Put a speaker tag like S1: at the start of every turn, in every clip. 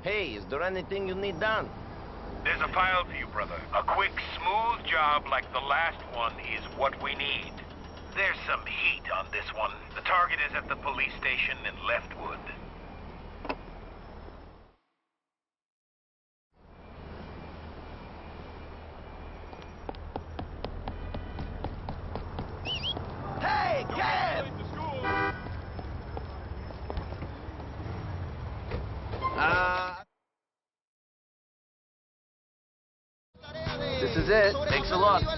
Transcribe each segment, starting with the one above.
S1: Hey, is there anything you need done?
S2: There's a file for you, brother. A quick, smooth job like the last one is what we need. There's some heat on this one. The target is at the police station in Leftwood.
S1: Hey, Kev! This is it. Thanks a lot.
S3: He's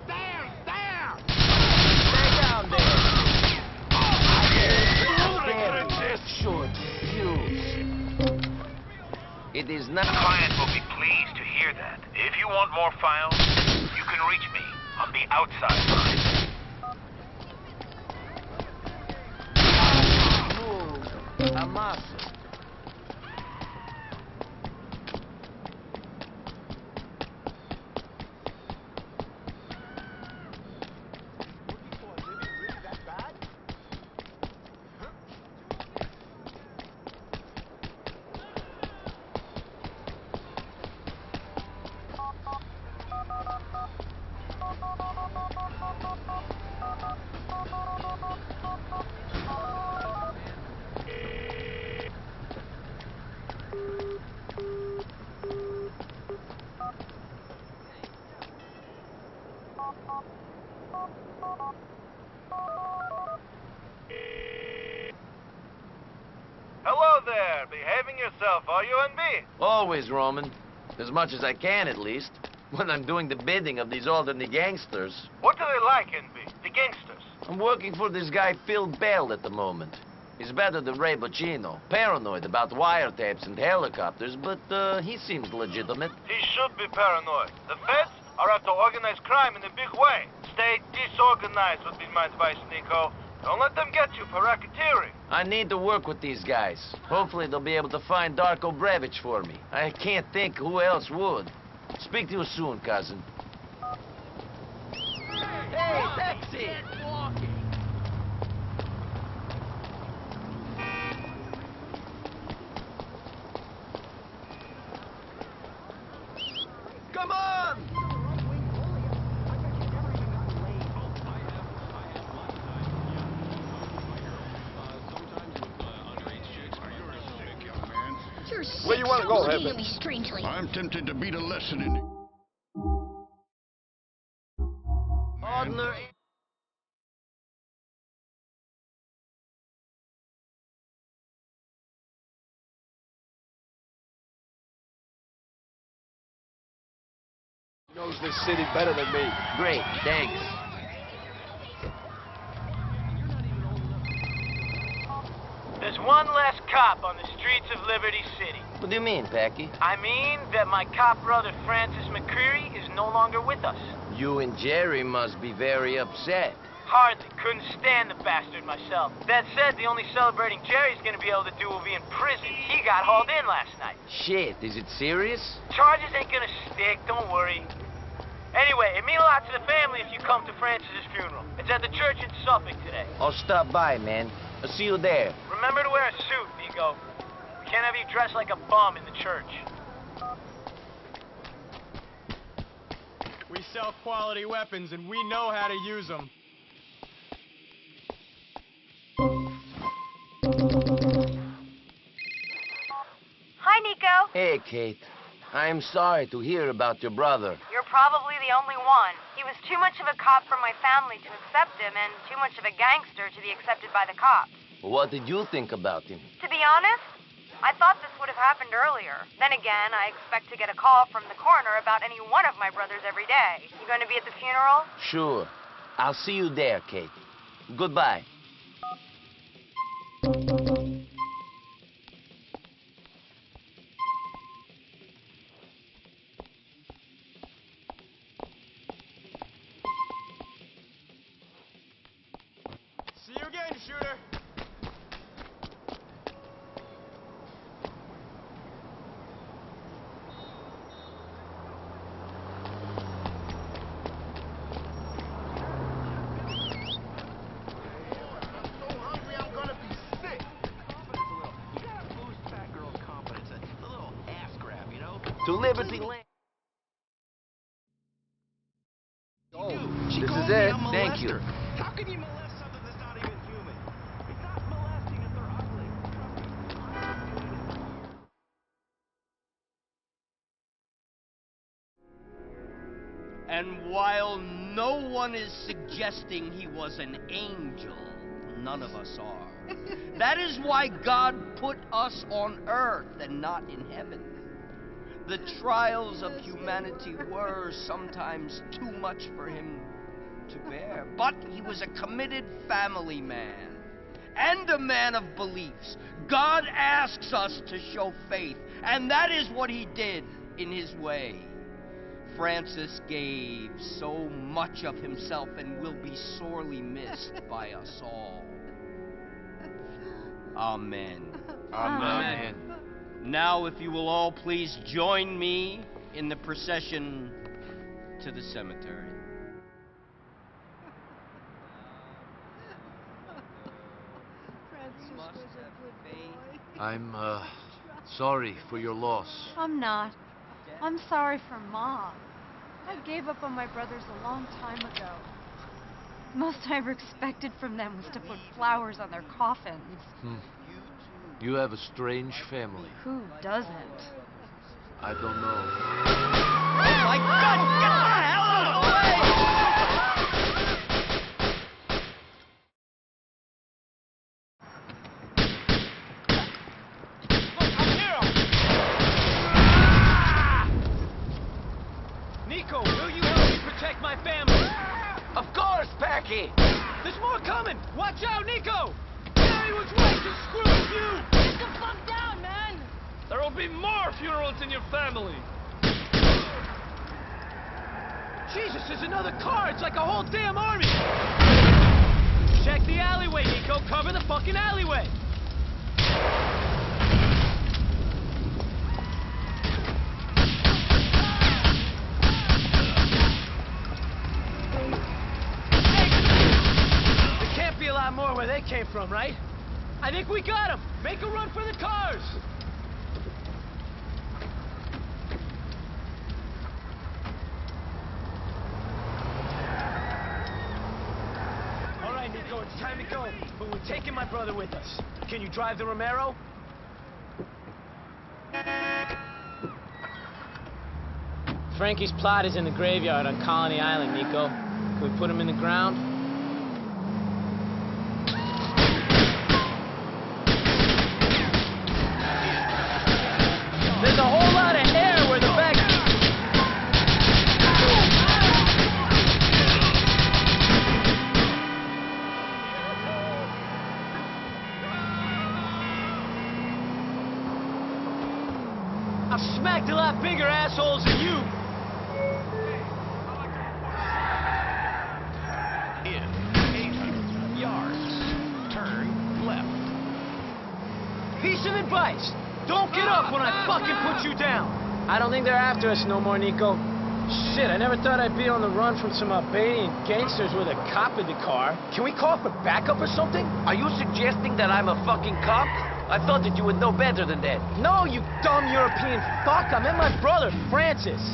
S3: there! He's there!
S1: Stay down there. Should use. It is not.
S2: The client will be pleased to hear that. If you want more files, you can reach me on the outside line.
S1: Move. Amasa.
S4: Hello there. Behaving yourself, are you, NB?
S1: Always, Roman. As much as I can, at least. When I'm doing the bidding of these elderly gangsters.
S4: What do they like, NB? The gangsters.
S1: I'm working for this guy, Phil Bell, at the moment. He's better than Ray Bocino. Paranoid about wiretaps and helicopters, but he seems legitimate.
S4: He should be paranoid. The feds are after organized crime in a big way. Stay disorganized would be my advice, Nico. Don't let them get you for racketeering.
S1: I need to work with these guys. Hopefully they'll be able to find Darko Brevich for me. I can't think who else would. Speak to you soon, cousin. Hey, taxi! Come on!
S5: Where you want to go, Heaven? Me strangely.
S6: I'm tempted to beat a lesson in...
S1: Ordner...
S5: Knows this city better than me.
S1: Great, thanks.
S7: There's one less cop on the streets of Liberty City.
S1: What do you mean, Packy?
S7: I mean that my cop brother Francis McCreary is no longer with us.
S1: You and Jerry must be very upset.
S7: Hardly. Couldn't stand the bastard myself. That said, the only celebrating Jerry's gonna be able to do will be in prison. He got hauled in last night.
S1: Shit, is it serious?
S7: Charges ain't gonna stick, don't worry. Anyway, it means a lot to the family if you come to Francis's funeral. It's at the church in Suffolk today.
S1: I'll stop by, man. I'll see you there.
S7: Remember to wear a suit, Vigo. We can't have you dressed like a bum in the church.
S3: We sell quality weapons and we know how to use them.
S8: Hi, Nico.
S1: Hey, Kate. I'm sorry to hear about your brother.
S8: You're probably the only one. He was too much of a cop for my family to accept him, and too much of a gangster to be accepted by the cops.
S1: What did you think about him?
S8: To be honest, I thought this would have happened earlier. Then again, I expect to get a call from the coroner about any one of my brothers every day. You going to be at the funeral?
S1: Sure. I'll see you there, Kate. Goodbye.
S3: See you again, shooter.
S1: to Liberty Land.
S5: Oh, this is it.
S1: Thank you.
S3: How can you molest something that's not even human? It's not molesting if they're ugly.
S9: And while no one is suggesting he was an angel, none of us are. That is why God put us on earth and not in heaven. The trials of humanity were sometimes too much for him to bear, but he was a committed family man and a man of beliefs. God asks us to show faith, and that is what he did in his way. Francis gave so much of himself and will be sorely missed by us all. Amen.
S1: Amen.
S9: Now, if you will all please join me in the procession to the cemetery.
S1: I'm, sorry for your loss.
S8: I'm not. I'm sorry for Mom. I gave up on my brothers a long time ago. The most I ever expected from them was to put flowers on their coffins.
S1: You have a strange family.
S8: Who doesn't?
S1: I don't know.
S9: Oh my God! Get the hell out of the way!
S7: Nico, will you help me protect my family?
S1: Of course, Packy!
S7: There's more coming! Watch out, Nico! Gary was right to screw with you!
S8: Get the fuck down, man!
S3: There will be more funerals in your family.
S7: Jesus, there's another car! It's like a whole damn army! Check the alleyway, Nico! Cover the fucking alleyway! A lot more where they came from, right? I think we got them. Make a run for the cars. All right, Nico, it's time to go. But we're taking my brother with us. Can you drive the Romero? Frankie's plot is in the graveyard on Colony Island, Nico. Can we put him in the ground? There's a whole lot of air where the back... I've smacked a lot bigger assholes than you.
S2: In 800 yards, turn left.
S7: Piece of advice. Don't get up when I fucking put you down. I don't think they're after us no more, Nico. Shit, I never thought I'd be on the run from some Albanian gangsters with a cop in the car. Can we call for backup or something?
S1: Are you suggesting that I'm a fucking cop? I thought that you would know better than that.
S7: No, you dumb European fuck. I met my brother, Francis.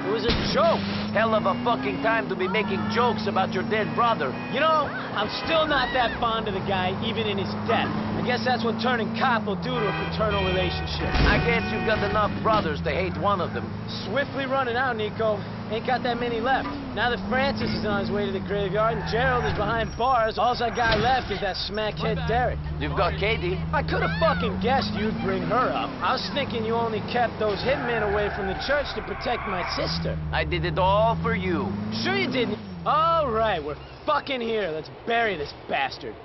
S7: It was a joke.
S1: Hell of a fucking time to be making jokes about your dead brother.
S7: You know, I'm still not that fond of the guy, even in his death. I guess that's what turning cop will do to a fraternal relationship.
S1: I guess you've got enough brothers to hate one of them.
S7: Swiftly running out, Nico. Ain't got that many left. Now that Francis is on his way to the graveyard and Gerald is behind bars, all I got left is that smackhead Derek.
S1: You've got Katie.
S7: I could have fucking guessed you'd bring her up. I was thinking you only kept those hitmen away from the church to protect my sister.
S1: I did it all for you.
S7: Sure you didn't. All right, we're fucking here. Let's bury this bastard.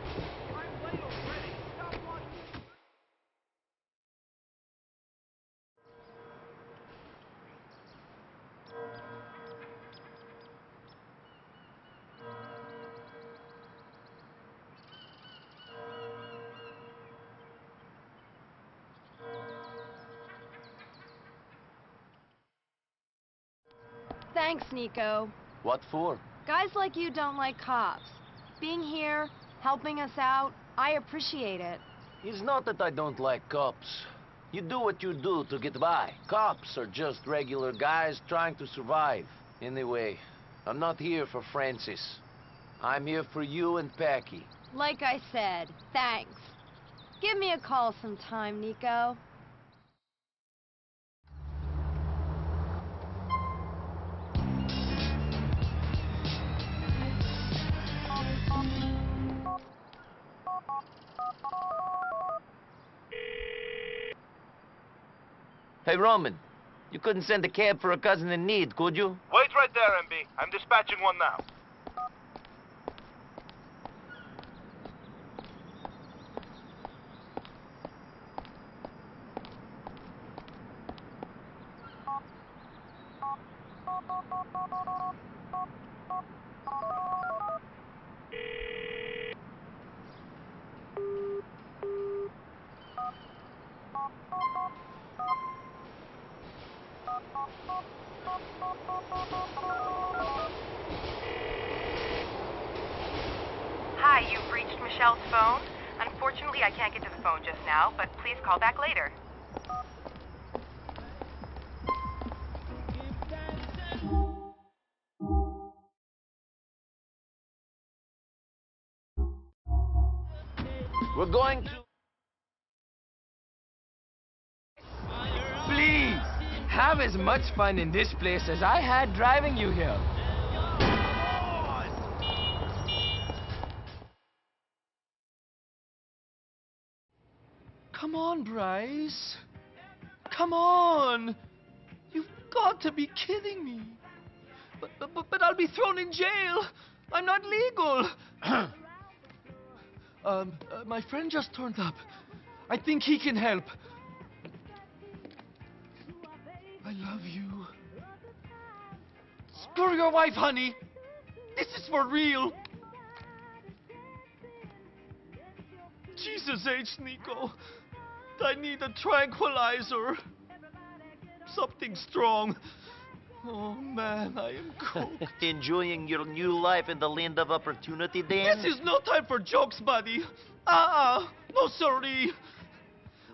S8: Thanks, Nico.
S1: What for?
S8: Guys like you don't like cops. Being here, helping us out, I appreciate it.
S1: It's not that I don't like cops. You do what you do to get by. Cops are just regular guys trying to survive. Anyway, I'm not here for Francis. I'm here for you and Packy.
S8: Like I said, thanks. Give me a call sometime, Nico.
S1: Hey, Roman, you couldn't send a cab for a cousin in need, could you?
S4: Wait right there, MB. I'm dispatching one now.
S10: Hi, you've reached Michelle's phone. Unfortunately, I can't get to the phone just now, but please call back later.
S1: We're going to...
S7: Please, have as much fun in this place as I had driving you here. Come on, Bryce. Come on. You've got to be kidding me. But I'll be thrown in jail. I'm not legal. My friend just turned up. I think he can help. I love you. Screw your wife, honey. This is for real. Jesus H, Nico. I need a tranquilizer. Something strong. Oh, man, I am cooked.
S1: Enjoying your new life in the land of opportunity, Dan?
S7: This is no time for jokes, buddy. No sorry.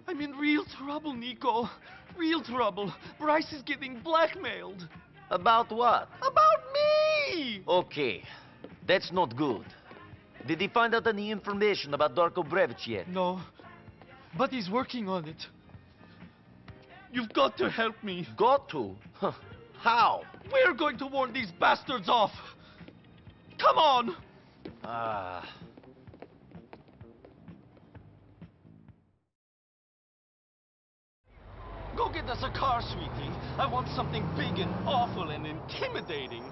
S7: I'm in real trouble, Nico. Real trouble. Bryce is getting blackmailed.
S1: About what?
S7: About me!
S1: Okay, that's not good. Did he find out any information about Darko Brevich yet?
S7: No, but he's working on it. You've got to help me.
S1: Got to? Huh. How?
S7: We're going to warn these bastards off. Come on! Go get us a car, sweetie. I want something big and awful and intimidating.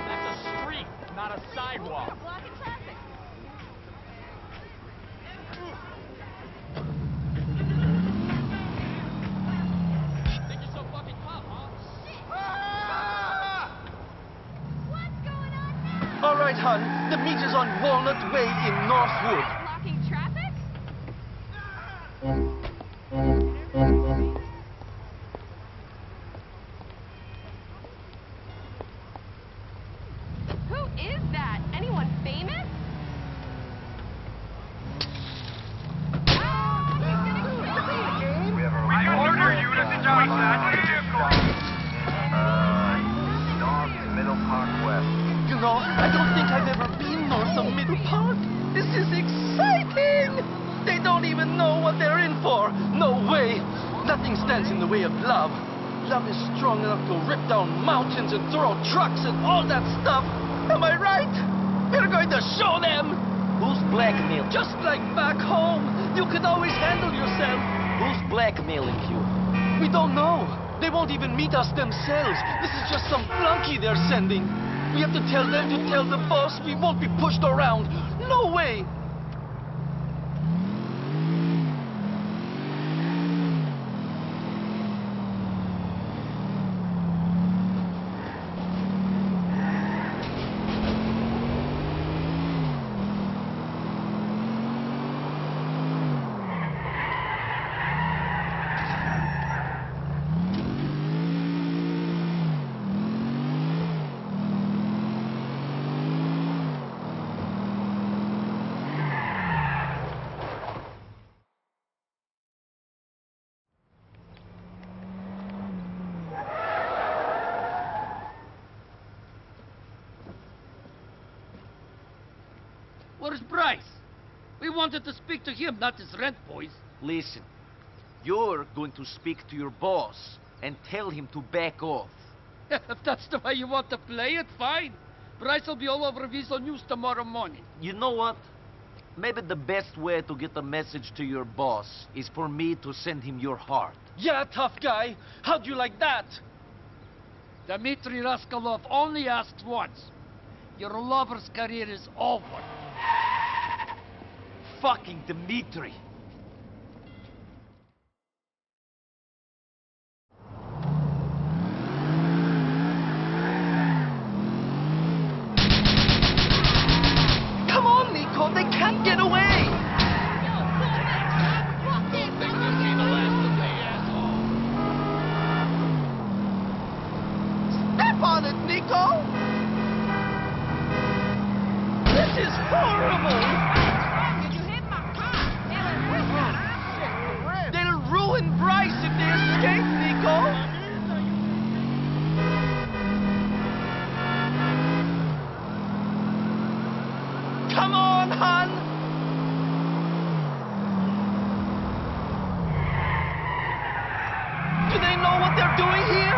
S7: That's a street, not a sidewalk.
S8: Blocking traffic.
S7: Think you're so fucking tough, huh?
S8: What's going on now?
S7: All right, hon. The meter's on Walnut Way in Northwood.
S8: Blocking traffic? Who is that? Anyone famous?
S2: We order you to join that vehicle.
S4: North Middle Park West.
S7: You know, I don't think I've ever been north of Middle Park. This is exciting! They don't even know what they're in for. No way. Nothing stands in the way of love. Love is strong enough to rip down mountains and throw trucks and all that stuff. Am I right? We're going to show them.
S1: Who's blackmail?
S7: Just like back home, you could always handle yourself.
S1: Who's blackmailing you?
S7: We don't know. They won't even meet us themselves. This is just some flunky they're sending. We have to tell them to tell the boss we won't be pushed around. No way.
S11: Where's Bryce? We wanted to speak to him, not his rent boys.
S1: Listen, you're going to speak to your boss and tell him to back off.
S11: If that's the way you want to play it, fine. Bryce will be all over Visual News tomorrow morning.
S1: You know what? Maybe the best way to get a message to your boss is for me to send him your heart.
S11: Yeah, tough guy. How'd you like that? Dmitri Raskolov only asked once. Your lover's career is over.
S1: Fucking Dmitri.
S7: Come on, Nico, they can't get away! Step on it, Nico! This is horrible! They'll ruin Bryce if they escape, Nico! Come on, hon! Do they know what they're doing here?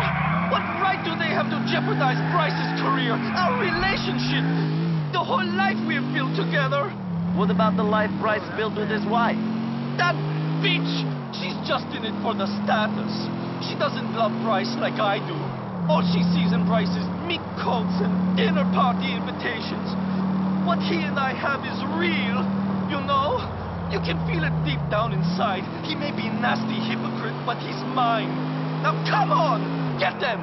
S7: What right do they have to jeopardize Bryce's career, our relationship, the whole life we've built together?
S1: What about the life Bryce built with his wife?
S7: That bitch! She's just in it for the status. She doesn't love Bryce like I do. All she sees in Bryce is mink coats and dinner party invitations. What he and I have is real, you know? You can feel it deep down inside. He may be a nasty hypocrite, but he's mine. Now come on, get them!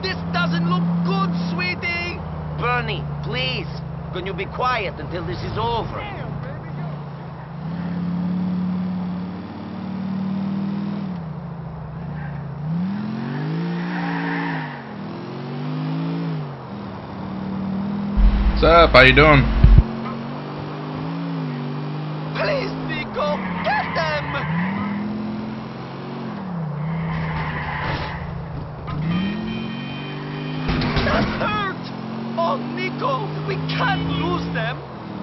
S7: This doesn't look good, sweetie!
S1: Bernie, please, can you be quiet until this is over?
S12: What's up? How you doing?
S7: Please, Nico, get them! That hurt! Oh, Nico, we can't lose them!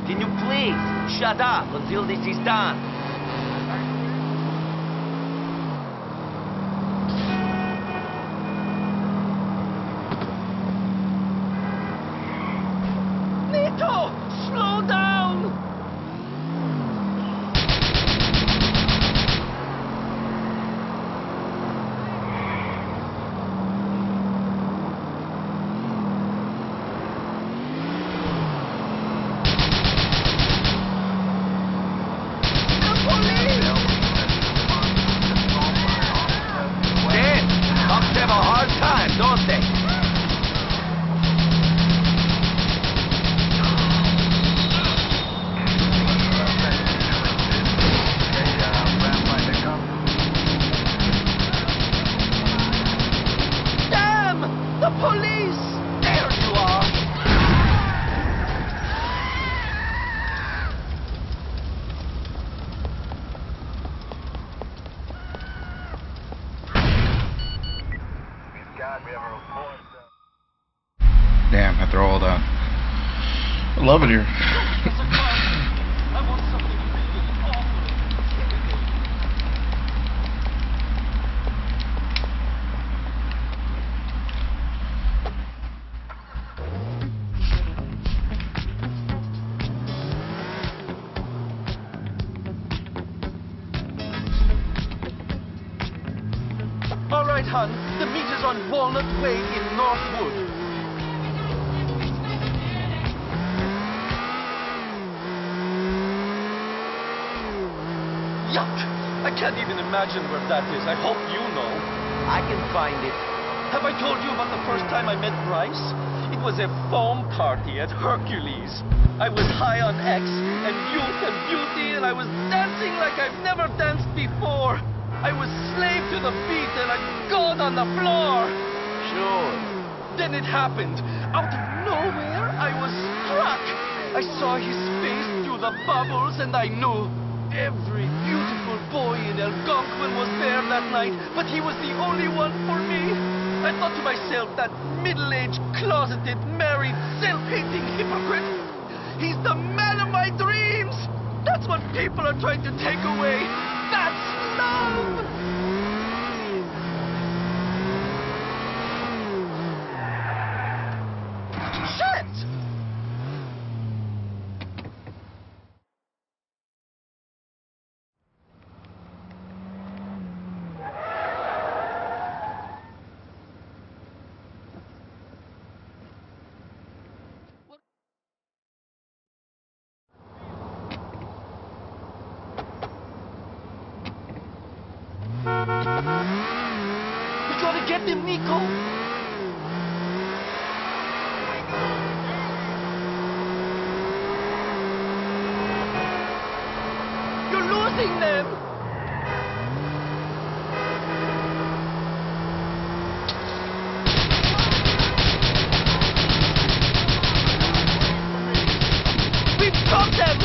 S1: Can you please shut up until this is done?
S7: Nico, slow down!
S12: Damn, after all that. I love it here.
S7: All right, hon. The meet is on Walnut Way in Northwood. Yuck! I can't even imagine where that is. I hope you know.
S1: I can find it.
S7: Have I told you about the first time I met Bryce? It was a foam party at Hercules. I was high on X and youth and beauty, and I was dancing like I've never danced before. I was slave to the beat and a god on the floor.
S1: Sure.
S7: Then it happened. Out of nowhere, I was struck. I saw his face through the bubbles, and I knew. Every beautiful boy in Algonquin was there that night, but he was the only one for me. I thought to myself, that middle-aged, closeted, married, self-hating hypocrite.
S5: He's the man of my dreams! That's what people are trying to take away! That's love! Shit! We gotta get him, Nico! You're losing them! We've got them!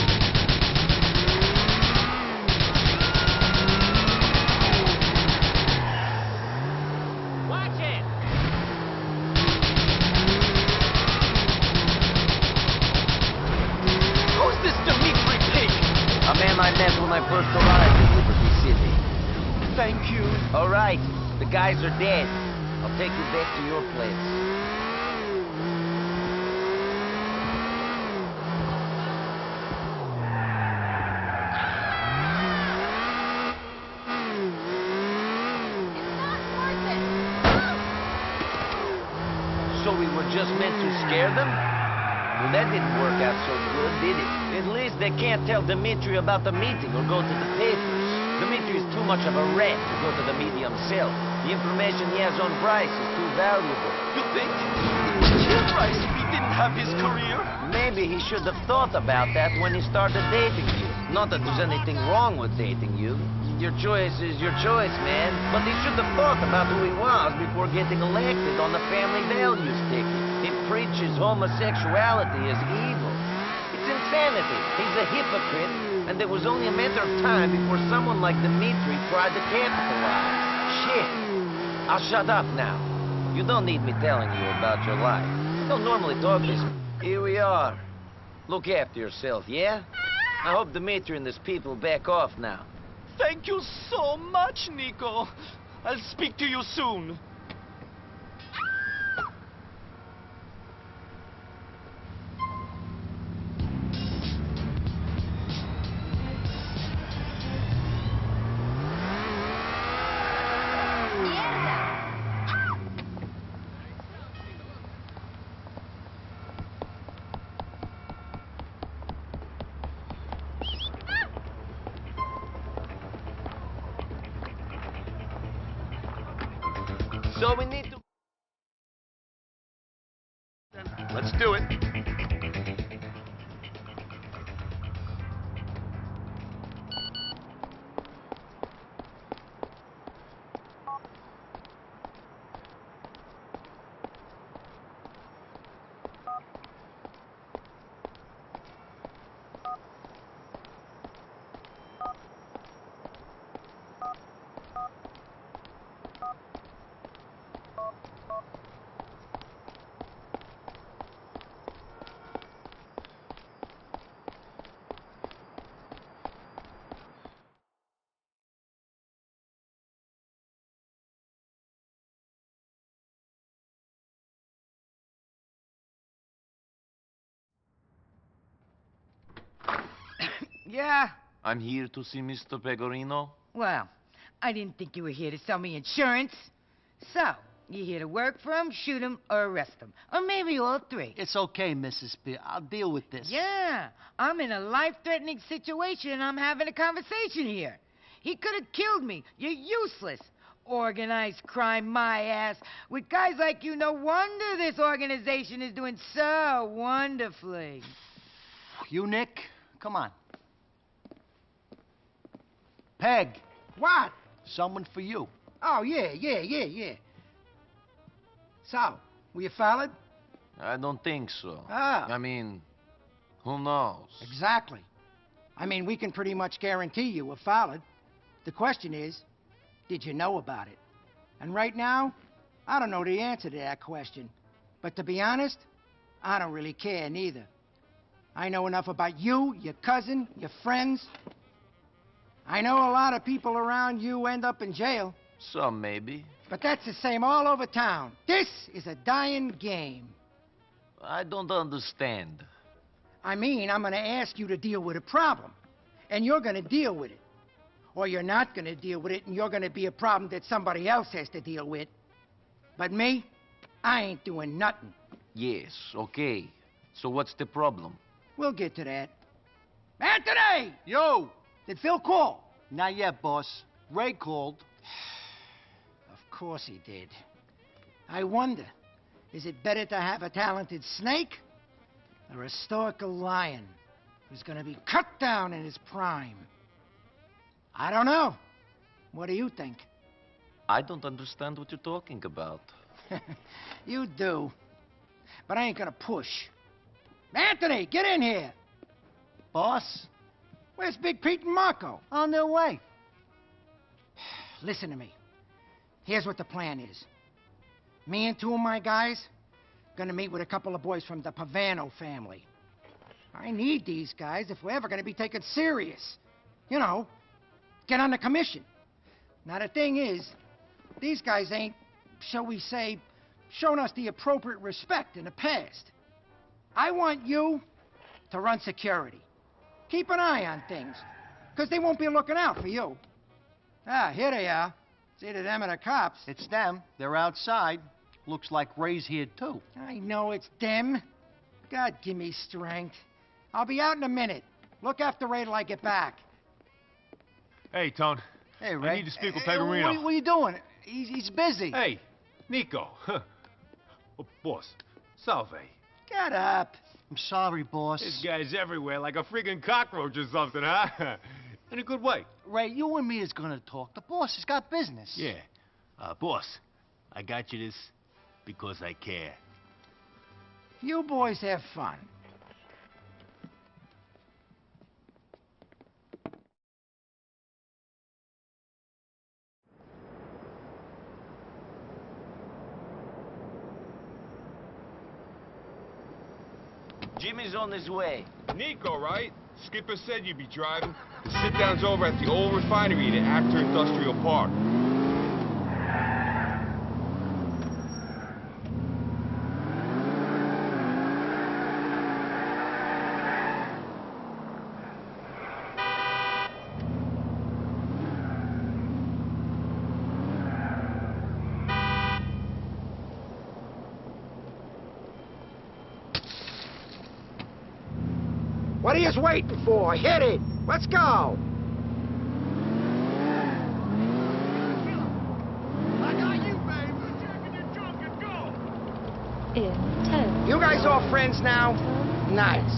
S1: A man I met when I first arrived in Liberty City.
S5: Thank you.
S1: All right, the guys are dead. I'll take you back to your place. So we were just meant to scare them? Well, that didn't work out so good, did it? At least they can't tell Dimitri about the meeting or go to the papers. Dimitri is too much of a rat to go to the media himself. The information he has on Bryce is too valuable.
S5: You think? We'd kill Bryce if he didn't have his career?
S1: Maybe he should have thought about that when he started dating you. Not that there's anything wrong with dating you. Your choice is your choice, man. But he should have thought about who he was before getting elected on the family values ticket. He preaches homosexuality as evil. It's insanity. He's a hypocrite, and it was only a matter of time before someone like Dimitri tried to capitalize. Shit. I'll shut up now. You don't need me telling you about your life. I don't normally talk this. Here we are. Look after yourself, yeah? I hope Dimitri and his people back off now.
S5: Thank you so much, Nico. I'll speak to you soon.
S1: So we need to...
S5: Let's do it.
S13: Yeah?
S1: I'm here to see Mr. Pegorino.
S13: Well, I didn't think you were here to sell me insurance. So, you here to work for him, shoot him, or arrest him? Or maybe all three.
S14: It's okay, Mrs. P. I'll deal with this.
S13: Yeah, I'm in a life-threatening situation and I'm having a conversation here. He could have killed me. You're useless. Organized crime, my ass. With guys like you, no wonder this organization is doing so wonderfully.
S14: You, Nick? Come on. Peg.
S15: What?
S14: Someone for you.
S15: Oh, yeah. So, were you followed?
S1: I don't think so.
S15: Ah.
S1: I mean, who knows?
S15: Exactly. I mean, we can pretty much guarantee you were followed. The question is, did you know about it? And right now, I don't know the answer to that question. But to be honest, I don't really care neither. I know enough about you, your cousin, your friends. I know a lot of people around you end up in jail.
S1: Some, maybe.
S15: But that's the same all over town. This is a dying game.
S1: I don't understand.
S15: I mean, I'm gonna ask you to deal with a problem. And you're gonna deal with it. Or you're not gonna deal with it, and you're gonna be a problem that somebody else has to deal with. But me, I ain't doing nothing.
S1: Yes, okay. So what's the problem?
S15: We'll get to that. Anthony! Yo! Did Phil call?
S14: Not yet, boss. Ray called.
S15: Of course he did. I wonder, is it better to have a talented snake or a stoical lion who's gonna be cut down in his prime? I don't know. What do you think?
S1: I don't understand what you're talking about.
S15: You do. But I ain't gonna push. Anthony, get in here!
S14: Boss?
S15: Where's Big Pete and Marco?
S14: On their way.
S15: Listen to me. Here's what the plan is. Me and two of my guys gonna meet with a couple of boys from the Pavano family. I need these guys if we're ever gonna be taken serious. You know, get on the commission. Now the thing is, these guys ain't, shall we say, shown us the appropriate respect in the past. I want you to run security. Keep an eye on things, because they won't be looking out for you. Ah, here they are. It's either them or the cops.
S14: It's them. They're outside. Looks like Ray's here, too.
S15: I know it's them. God, give me strength. I'll be out in a minute. Look after Ray till I get back.
S16: Hey, Tone.
S14: Hey, Ray.
S16: I need to speak with Pecorino.
S14: What are you doing? He's busy.
S16: Hey, Nico. Oh, boss, salve.
S15: Get up.
S14: I'm sorry, boss.
S16: This guy's everywhere like a freaking cockroach or something, huh? In a good way.
S14: Ray, you and me is gonna talk. The boss has got business.
S17: Yeah. Boss, I got you this because I care.
S15: You boys have fun.
S1: Jimmy's on his way.
S16: Nico, right? Skipper said you'd be driving. The sit-down's over at the old refinery at Actor Industrial Park.
S15: What are you waiting for? Hit it! Let's go!
S3: I got you, babe. Check in your trunk and go.
S18: In 10.
S15: You guys all friends now? Nice.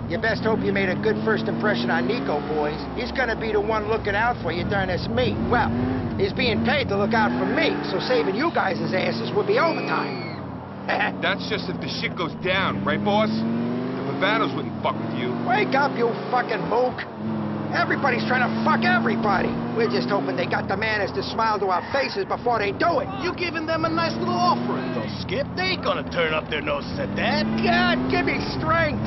S15: You best hope you made a good first impression on Nico, boys. He's gonna be the one looking out for you during this meet. Well, he's being paid to look out for me, so saving you guys' asses would be overtime.
S16: That's just if the shit goes down, right, boss? The Pavanos wouldn't fuck with you.
S15: Wake up, you fucking mook. Everybody's trying to fuck everybody. We're just hoping they got the manners to smile to our faces before they do it.
S14: You giving them a nice little offering, though, Skip. They ain't gonna turn up their noses at that.
S15: God, give me strength.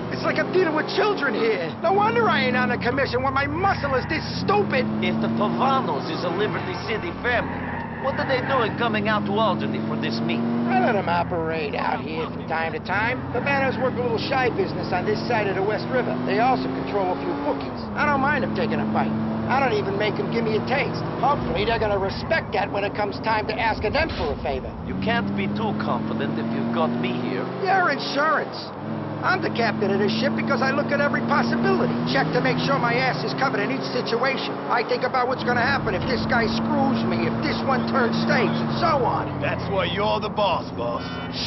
S15: It's like I'm dealing with children here. No wonder I ain't on the commission when my muscle is this stupid.
S1: If the Pavanos is a Liberty City family, what are they doing coming out to Albany for this meet?
S15: I let them operate out here from time to time. The Pavanos work a little shy business on this side of the West River. They also control a few bookies. I don't mind them taking a bite. I don't even make them give me a taste. Hopefully, they're gonna respect that when it comes time to ask them for a favor.
S1: You can't be too confident if you've got me here.
S15: Your insurance. I'm the captain of this ship because I look at every possibility. Check to make sure my ass is covered in each situation. I think about what's gonna happen if this guy screws me, if this one turns states, and so on.
S14: That's why you're the boss.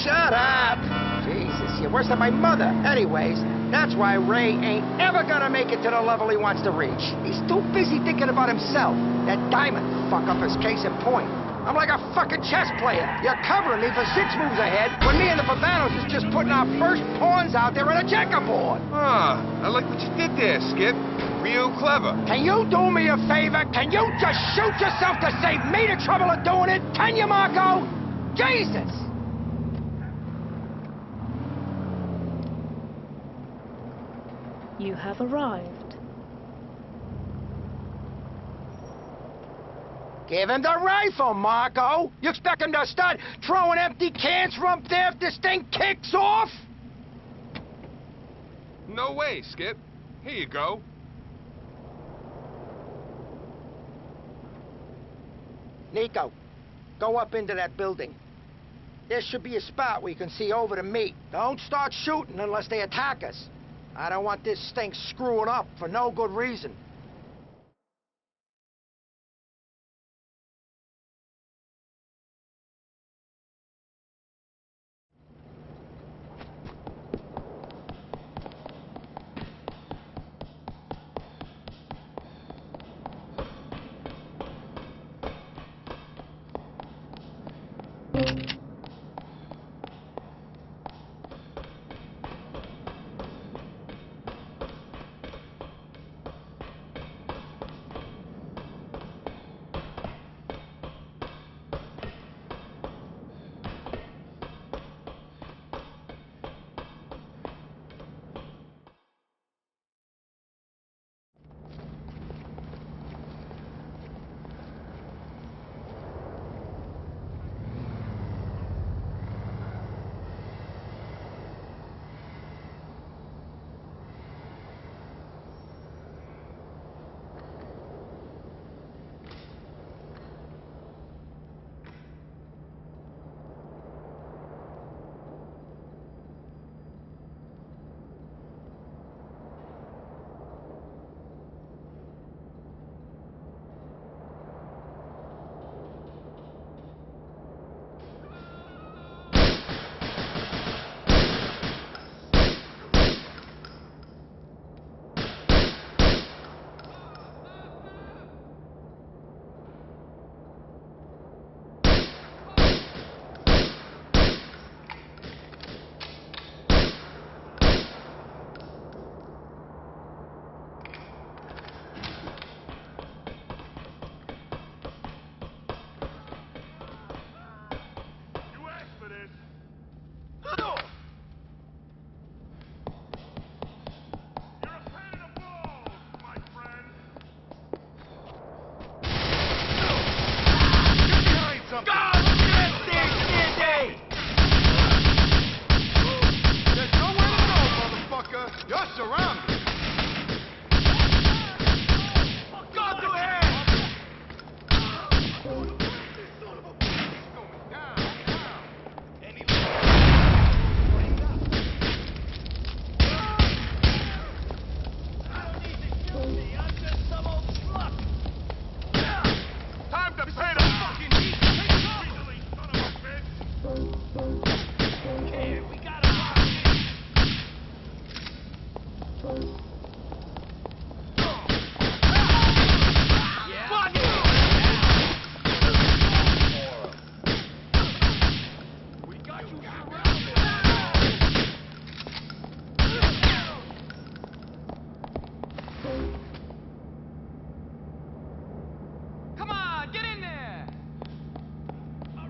S15: Shut up! Jesus, you're worse than my mother. Anyways, that's why Ray ain't ever gonna make it to the level he wants to reach. He's too busy thinking about himself. That diamond fuck-up is case in point. I'm like a fucking chess player. You're covering me for 6 moves ahead when me and the Pavanos is just putting our first pawns out there on a checkerboard.
S16: Ah, I like what you did there, Skip. Real clever.
S15: Can you do me a favor? Can you just shoot yourself to save me the trouble of doing it? Can you, Marco? Jesus!
S18: You have arrived.
S15: Give him the rifle, Marco! You expect him to start throwing empty cans from up there if this thing kicks off?
S16: No way, Skip. Here you go.
S15: Nico, go up into that building. There should be a spot where you can see over to me. Don't start shooting unless they attack us. I don't want this thing screwing up for no good reason.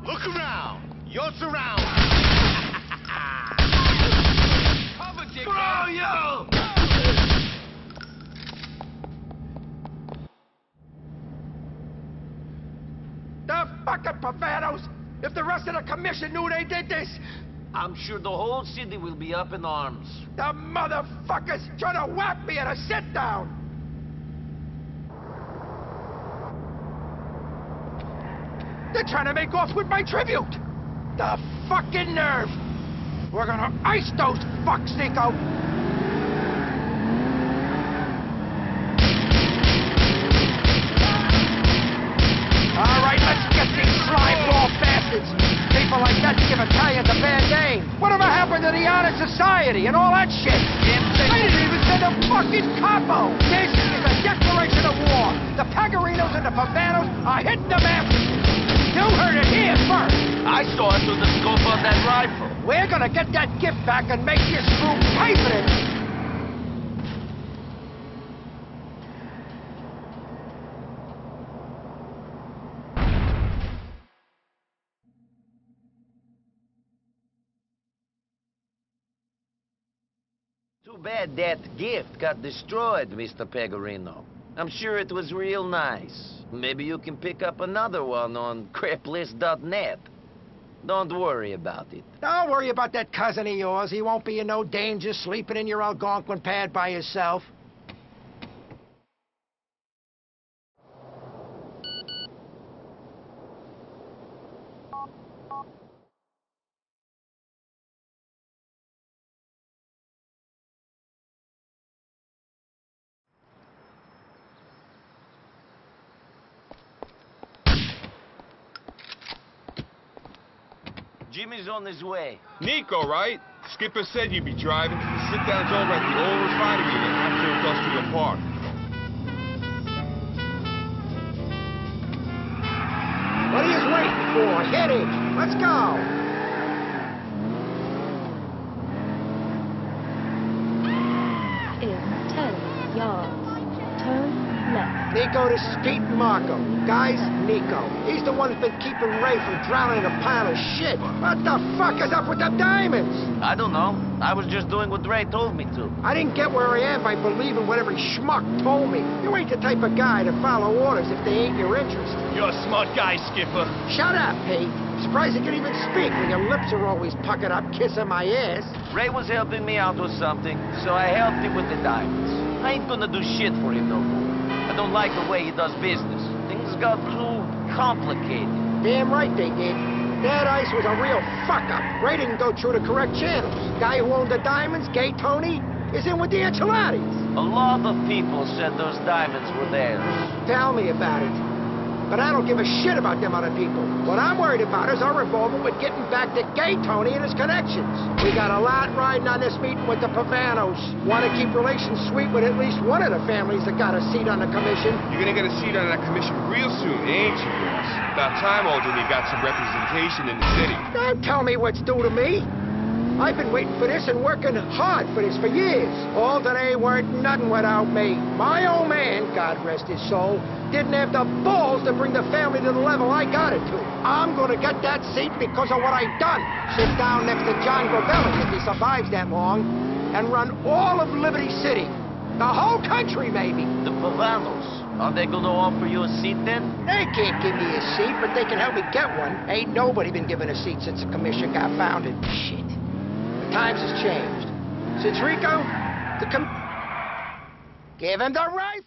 S14: Look around. You're surrounded.
S5: Cover, Dick.
S14: Throw you!
S15: The fucking Pavanos! If the rest of the commission knew they did this!
S1: I'm sure the whole city will be up in arms.
S15: The motherfuckers trying to whack me at a sit-down! They're trying to make off with my tribute! The fucking nerve! We're gonna ice those fucks, Nico! All right, let's get these slime-ball bastards! People like that give Italians a bad name! Whatever happened to the honor society and all that shit? They didn't even send a fucking capo! This is a declaration of war! The Pagarinos and the Pavanos are hitting the masses! You heard it here first!
S1: I saw it through the scope of that rifle.
S15: We're gonna get that gift back and make this group pay for it!
S1: Too bad that gift got destroyed, Mr. Pegorino. I'm sure it was real nice. Maybe you can pick up another one on craplist.net. Don't worry about it.
S15: Don't worry about that cousin of yours. He won't be in no danger sleeping in your Algonquin pad by yourself.
S1: Jimmy's on his way.
S16: Nico, right? Skipper said you'd be driving. The sit-down's over at the old refinery in Actor Industrial Park.
S15: What are you waiting for? Hit it! Let's go!
S18: In 10 yards. Turn left.
S15: Nico, this is Pete and Marco. Guys, Nico. He's the one who's been keeping Ray from drowning in a pile of shit. What the fuck is up with the diamonds?
S1: I don't know. I was just doing what Ray told me to.
S15: I didn't get where I am by believing what every schmuck told me. You ain't the type of guy to follow orders if they ain't your interest.
S14: You're a smart guy, Skipper.
S15: Shut up, Pete. Surprised you can even speak when your lips are always puckered up kissing my ass.
S1: Ray was helping me out with something, so I helped him with the diamonds. I ain't gonna do shit for him no more. I don't like the way he does business. Things got too complicated.
S15: Damn right they did. That ice was a real fuck-up. Ray didn't go through the correct channels. Guy who owned the diamonds, Gay Tony, is in with the Enchiladas.
S1: A lot of people said those diamonds were theirs.
S15: Tell me about it. But I don't give a shit about them other people. What I'm worried about is our involvement with getting back to Gay Tony and his connections. We got a lot riding on this meeting with the Pavanos. Want to keep relations sweet with at least one of the families that got a seat on the commission.
S16: You're gonna get a seat on that commission real soon, ain't you, boss? About time, Alden, you got some representation in the city.
S15: Don't tell me what's due to me. I've been waiting for this and working hard for this for years. Alden ain't worth nothing without me. My old man, God rest his soul, didn't have the balls to bring the family to the level I got it to. I'm gonna get that seat because of what I've done. Sit down next to John Gravelli if he survives that long, and run all of Liberty City. The whole country, maybe.
S1: The Pavanos. Are they gonna offer you a seat then?
S15: They can't give me a seat, but they can help me get one. Ain't nobody been given a seat since the commission got founded. Shit. The times has changed. Since Rico, give him the rifle.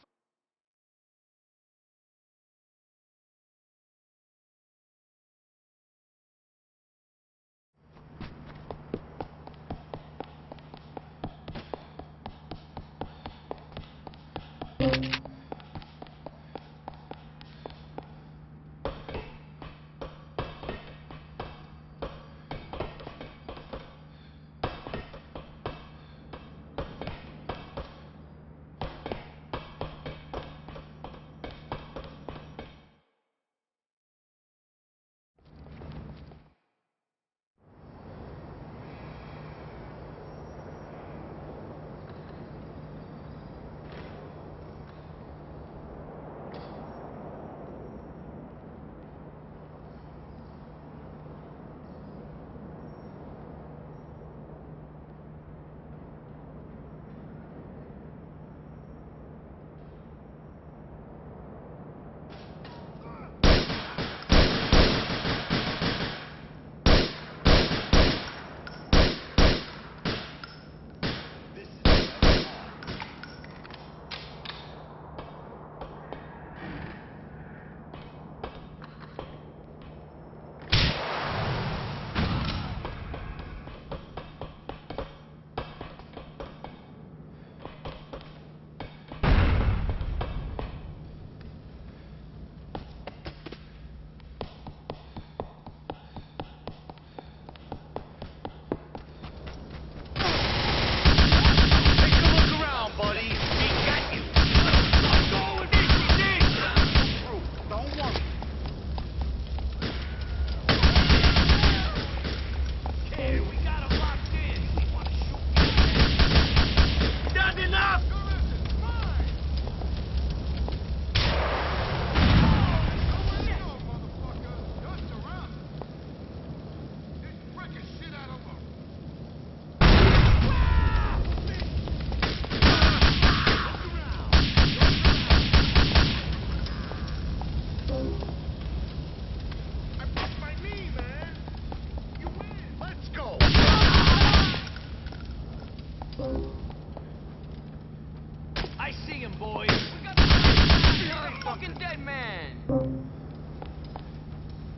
S1: fucking dead man!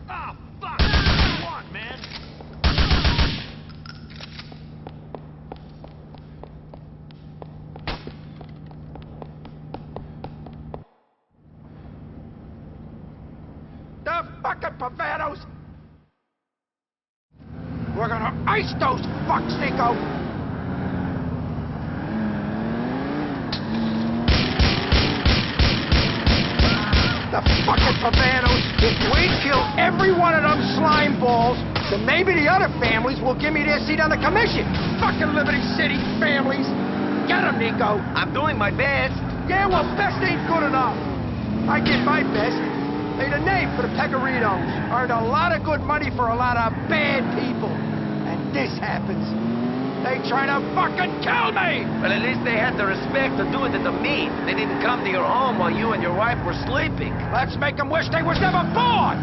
S14: Ah, fuck! What do you want, man?
S15: The fucking Pavanos! We're gonna ice those fucks, Nico! The fucking Pavanos! If we kill every one of them slime balls, then maybe the other families will give me their seat on the commission. Fucking Liberty City families! Get 'em, Nico!
S1: I'm doing my best.
S15: Yeah, well, best ain't good enough. I did my best. Made a name for the Pegorinos. Earned a lot of good money for a lot of bad people. And this happens. They try to fucking kill me!
S1: But at least they had the respect to do it at the meet. They didn't come to your home while you and your wife were sleeping.
S15: Let's make them wish they was never born!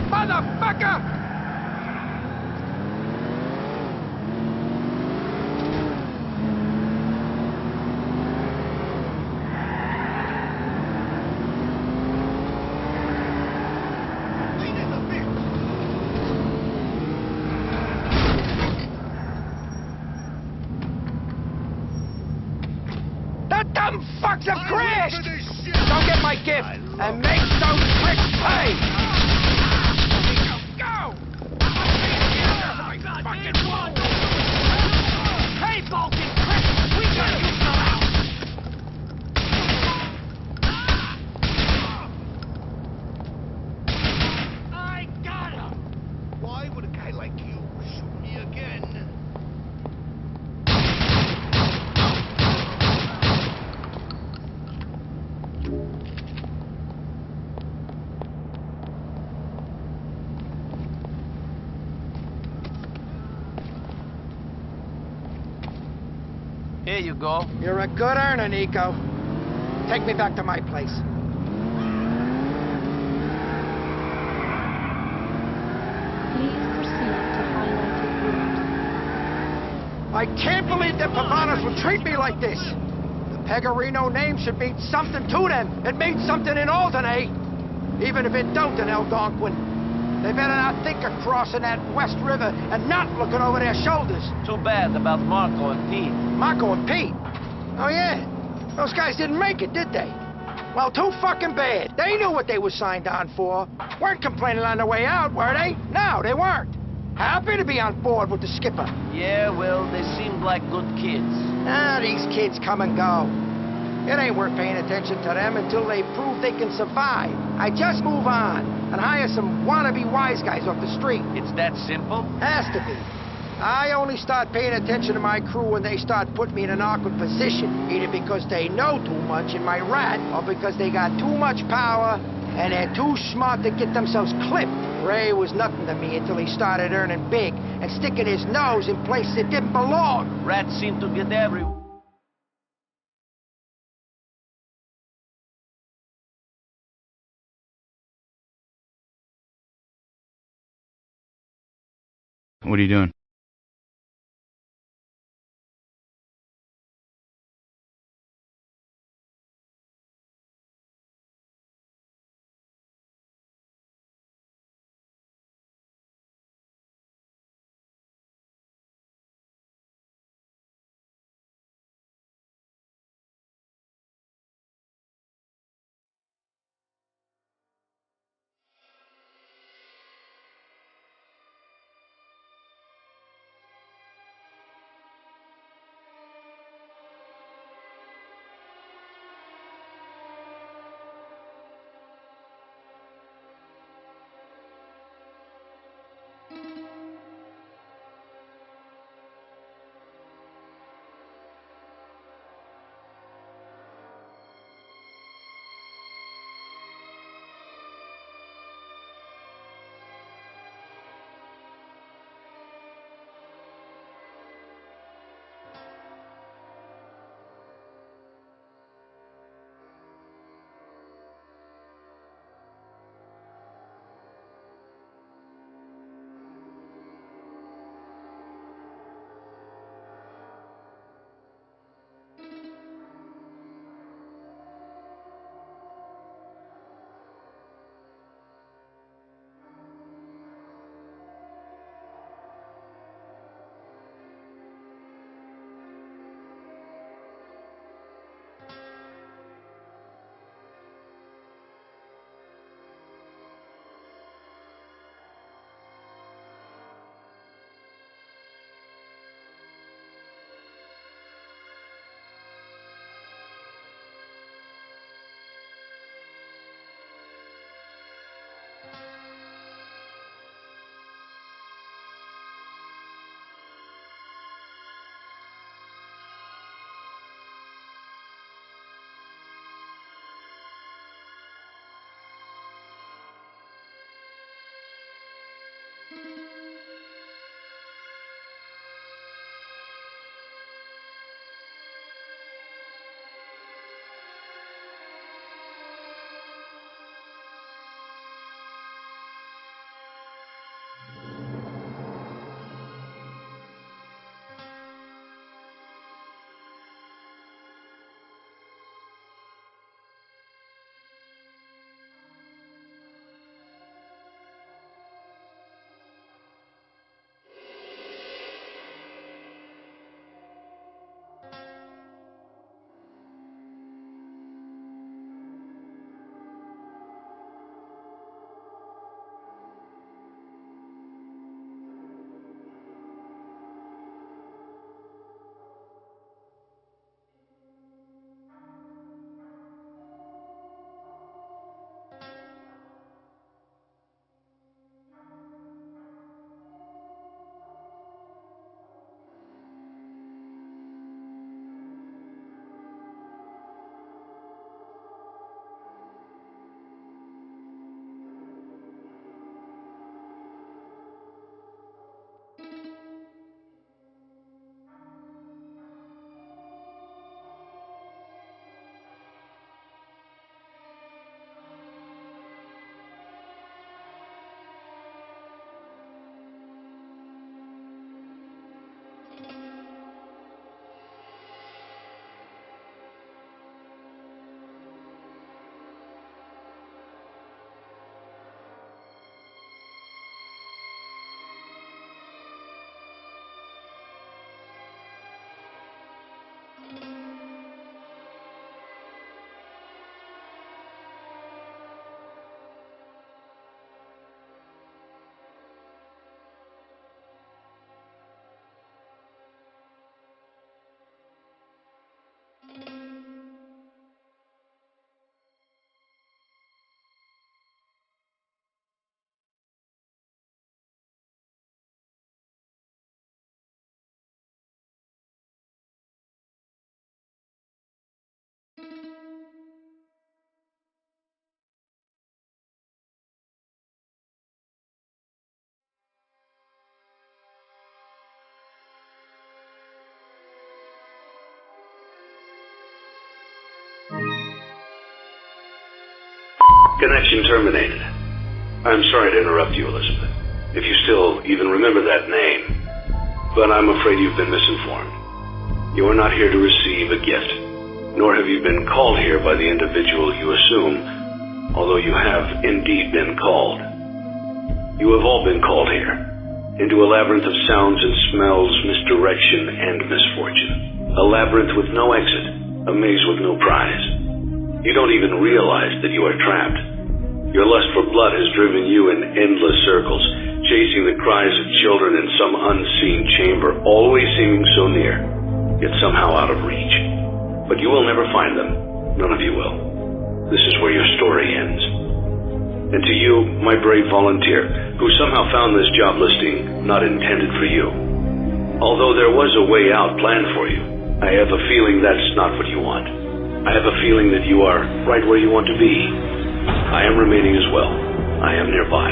S15: Motherfucker! The dumb fucks have crashed! Go get my gift and make those pricks pay! Go!
S14: Hey, Balkan prick! We got you some out! I got him! Why would a guy like you shoot me again?
S1: Here you go.
S15: You're a good earner, Nico. Take me back to my place.
S18: Please proceed to highlighted route.
S15: I can't believe that Pavanos would treat me like this. The Pegorino name should mean something to them. It means something in Alderney. Even if it don't in Algonquin. They better not think of crossing that West River and not looking over their shoulders.
S1: Too bad about Marco and Pete.
S15: Marco and Pete? Oh, yeah. Those guys didn't make it, did they? Well, too fucking bad. They knew what they were signed on for. Weren't complaining on their way out, were they? No, they weren't. Happy to be on board with the skipper.
S1: Yeah, well, they seemed like good kids.
S15: Ah, these kids come and go. It ain't worth paying attention to them until they prove they can survive. I just move on and hire some wannabe wise guys off the street.
S1: It's that simple?
S15: Has to be. I only start paying attention to my crew when they start putting me in an awkward position, either because they know too much in my rat, or because they got too much power and they're too smart to get themselves clipped. Ray was nothing to me until he started earning big and sticking his nose in places it didn't belong.
S1: Rats seem to get everywhere.
S12: What are you doing?
S19: Connection terminated. I'm sorry to interrupt you, Elizabeth, if you still even remember that name, but I'm afraid you've been misinformed. You are not here to receive a gift, nor have you been called here by the individual you assume, although you have indeed been called. You have all been called here, into a labyrinth of sounds and smells, misdirection, and misfortune. A labyrinth with no exit, a maze with no prize. You don't even realize that you are trapped. Your lust for blood has driven you in endless circles, chasing the cries of children in some unseen chamber, always seeming so near, yet somehow out of reach. But you will never find them. None of you will. This is where your story ends. And to you, my brave volunteer, who somehow found this job listing not intended for you. Although there was a way out planned for you, I have a feeling that's not what you want. I have a feeling that you are right where you want to be. I am remaining as well. I am nearby.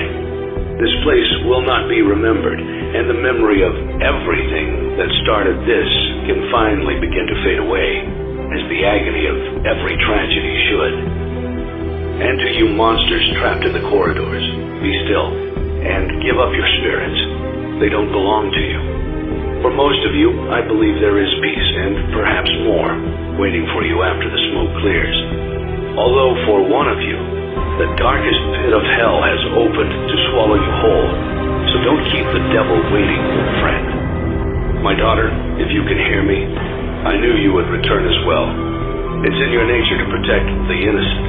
S19: This place will not be remembered, and the memory of everything that started this can finally begin to fade away, as the agony of every tragedy should. And to you monsters trapped in the corridors, be still, and give up your spirits. They don't belong to you. For most of you, I believe there is peace, and perhaps more, waiting for you after the smoke clears. Although for one of you, the darkest pit of hell has opened to swallow you whole, so don't keep the devil waiting, friend. My daughter, if you can hear me, I knew you would return as well. It's in your nature to protect the innocent.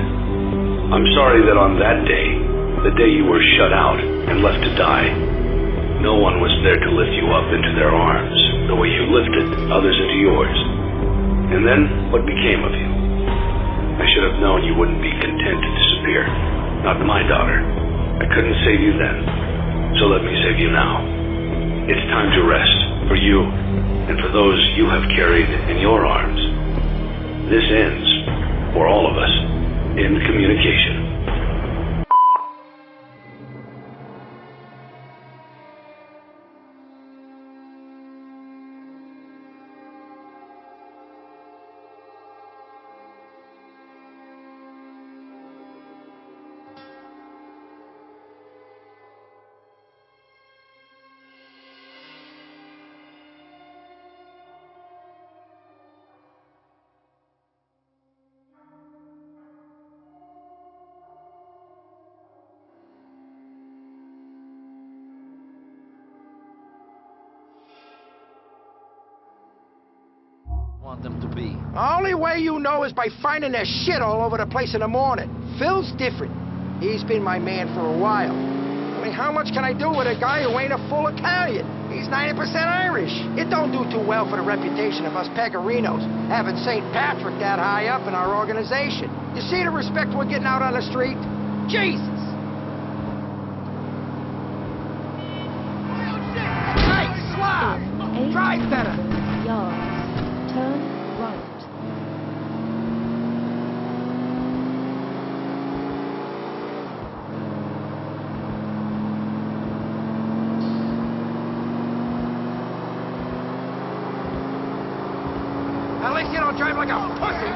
S19: I'm sorry that on that day, the day you were shut out and left to die, no one was there to lift you up into their arms, the way you lifted others into yours. And then, what became of you? I should have known you wouldn't be content to disappear. Not my daughter. I couldn't save you then, so let me save you now. It's time to rest, for you, and for those you have carried in your arms. This ends, for all of us, in communication.
S1: Want them to be.
S15: The only way you know is by finding their shit all over the place in the morning. Phil's different. He's been my man for a while. I mean, how much can I do with a guy who ain't a full Italian? He's 90% Irish. It don't do too well for the reputation of us Pegorinos, having St. Patrick that high up in our organization. You see the respect we're getting out on the street? Jesus! Hey, Slav! Drive better!
S18: Yards. Turn right.
S15: At least you don't drive like a pussy.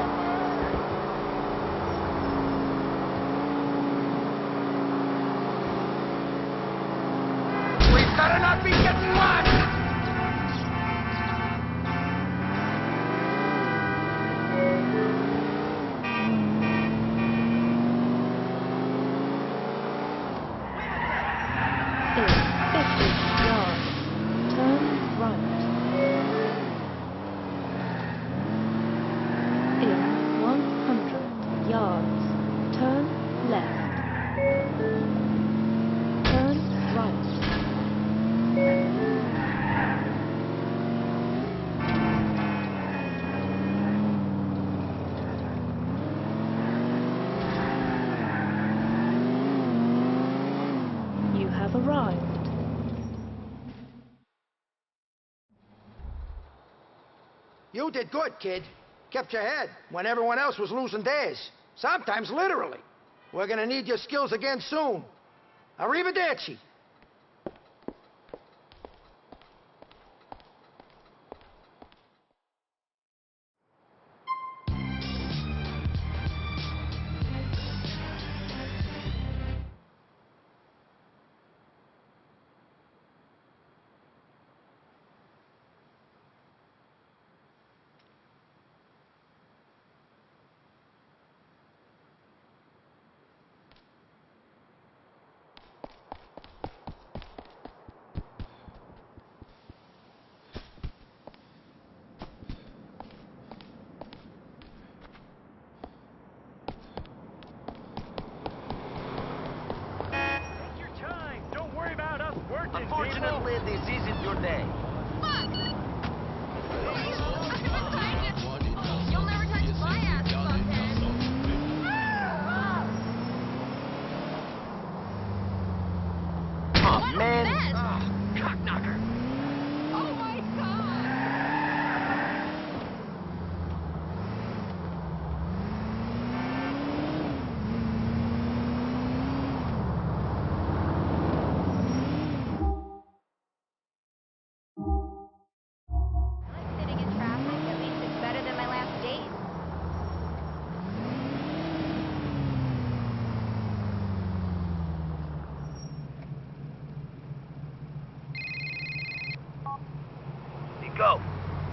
S15: We better not be getting watched. You did good, kid. Kept your head when everyone else was losing theirs. Sometimes literally. We're gonna need your skills again soon. Arrivederci.
S1: Unfortunately, this isn't your day.
S10: You'll never touch my ass, fuckhead.
S1: Oh, man.
S10: Cockknocker. Oh my god. Sitting in traffic, at least it's better than my last date.
S20: Nico,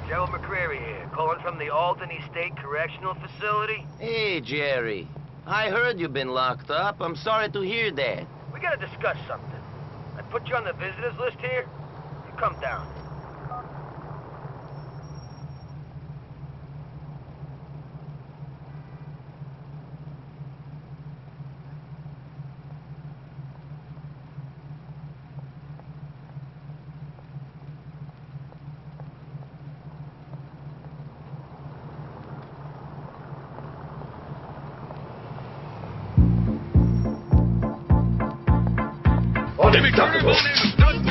S20: Gerald McCreary here, calling from the Albany State Correctional Facility.
S1: Hey, Jerry. I heard you've been locked up. I'm sorry to hear that.
S20: We gotta discuss something. I put you on the visitors list here. You come down.
S2: Turn him on in.